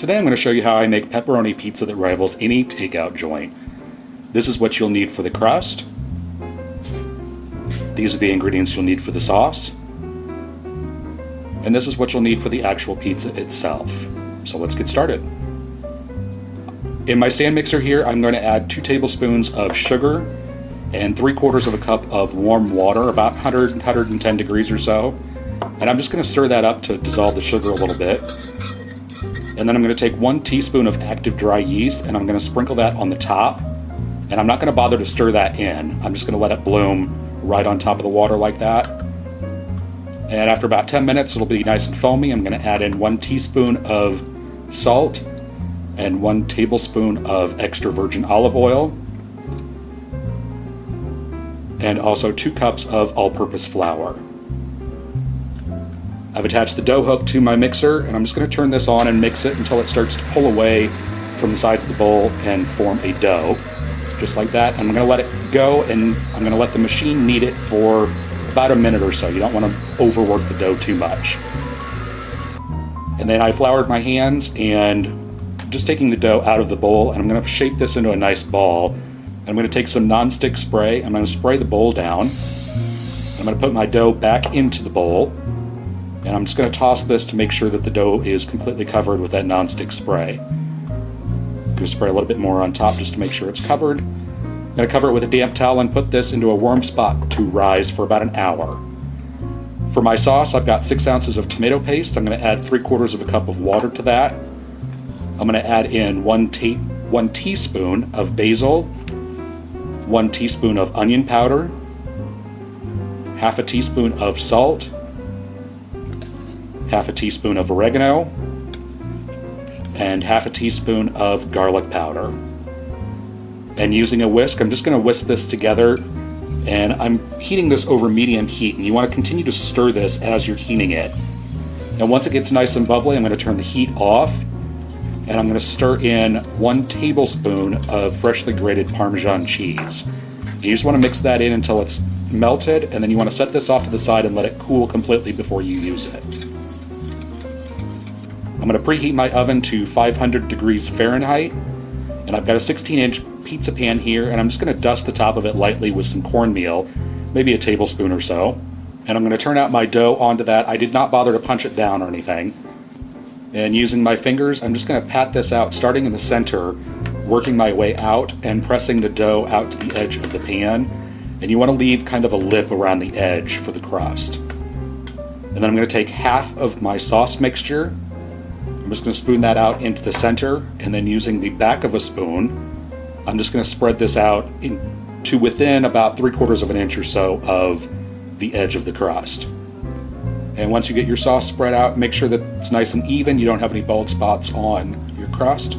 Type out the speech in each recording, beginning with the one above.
Today I'm going to show you how I make pepperoni pizza that rivals any takeout joint. This is what you'll need for the crust. These are the ingredients you'll need for the sauce. And this is what you'll need for the actual pizza itself. So let's get started. In my stand mixer here, I'm going to add 2 tablespoons of sugar and 3/4 of a cup of warm water, about 110 degrees or so. And I'm just going to stir that up to dissolve the sugar a little bit. And then I'm going to take 1 teaspoon of active dry yeast and I'm going to sprinkle that on the top. And I'm not going to bother to stir that in. I'm just going to let it bloom right on top of the water like that. And after about 10 minutes, it'll be nice and foamy. I'm going to add in 1 teaspoon of salt and 1 tablespoon of extra virgin olive oil. And also 2 cups of all-purpose flour. I've attached the dough hook to my mixer, and I'm just going to turn this on and mix it until it starts to pull away from the sides of the bowl and form a dough. Just like that. I'm going to let it go, and I'm going to let the machine knead it for about a minute or so. You don't want to overwork the dough too much. And then I floured my hands, and just taking the dough out of the bowl, and I'm going to shape this into a nice ball. I'm going to take some nonstick spray. I'm going to spray the bowl down. I'm going to put my dough back into the bowl. And I'm just going to toss this to make sure that the dough is completely covered with that nonstick spray. I'm going to spray a little bit more on top just to make sure it's covered. I'm going to cover it with a damp towel and put this into a warm spot to rise for about an hour. For my sauce, I've got 6 ounces of tomato paste. I'm going to add 3/4 of a cup of water to that. I'm going to add in 1 teaspoon of basil, 1 teaspoon of onion powder, half a teaspoon of salt, half a teaspoon of oregano, and half a teaspoon of garlic powder. And using a whisk, I'm just going to whisk this together, and I'm heating this over medium heat, and you want to continue to stir this as you're heating it. And once it gets nice and bubbly, I'm going to turn the heat off, and I'm going to stir in 1 tablespoon of freshly grated Parmesan cheese. You just want to mix that in until it's melted, and then you want to set this off to the side and let it cool completely before you use it. I'm going to preheat my oven to 500 degrees Fahrenheit, and I've got a 16-inch pizza pan here, and I'm just going to dust the top of it lightly with some cornmeal, maybe a tablespoon or so. And I'm going to turn out my dough onto that. I did not bother to punch it down or anything. And using my fingers, I'm just going to pat this out, starting in the center, working my way out and pressing the dough out to the edge of the pan. And you want to leave kind of a lip around the edge for the crust. And then I'm going to take half of my sauce mixture. I'm just going to spoon that out into the center, and then using the back of a spoon, I'm just going to spread this out to within about 3/4 of an inch or so of the edge of the crust. And once you get your sauce spread out, make sure that it's nice and even. You don't have any bald spots on your crust.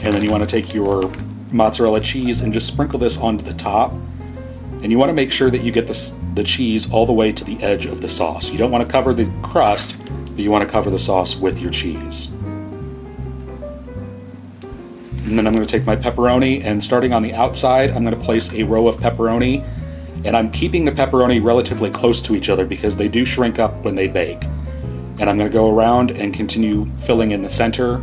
And then you want to take your mozzarella cheese and just sprinkle this onto the top. And you want to make sure that you get the cheese all the way to the edge of the sauce. You don't want to cover the crust, but you want to cover the sauce with your cheese. And then I'm going to take my pepperoni, and starting on the outside, I'm going to place a row of pepperoni. And I'm keeping the pepperoni relatively close to each other because they do shrink up when they bake. And I'm going to go around and continue filling in the center,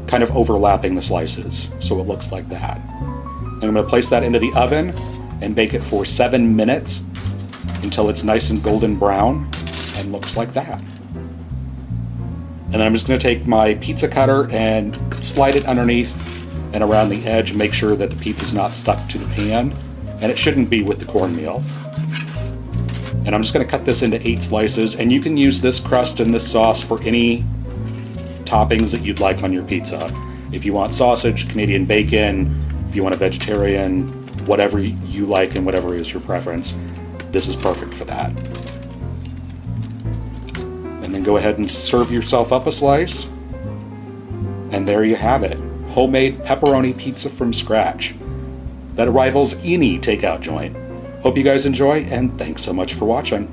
kind of overlapping the slices, so it looks like that. And I'm going to place that into the oven and bake it for 7 minutes until it's nice and golden brown and looks like that. And then I'm just going to take my pizza cutter and slide it underneath and around the edge and make sure that the pizza's not stuck to the pan, and it shouldn't be with the cornmeal. And I'm just going to cut this into 8 slices, and you can use this crust and this sauce for any toppings that you'd like on your pizza. If you want sausage, Canadian bacon, if you want a vegetarian, whatever you like and whatever is your preference, this is perfect for that. And then go ahead and serve yourself up a slice. And there you have it. Homemade pepperoni pizza from scratch that rivals any takeout joint. Hope you guys enjoy, and thanks so much for watching.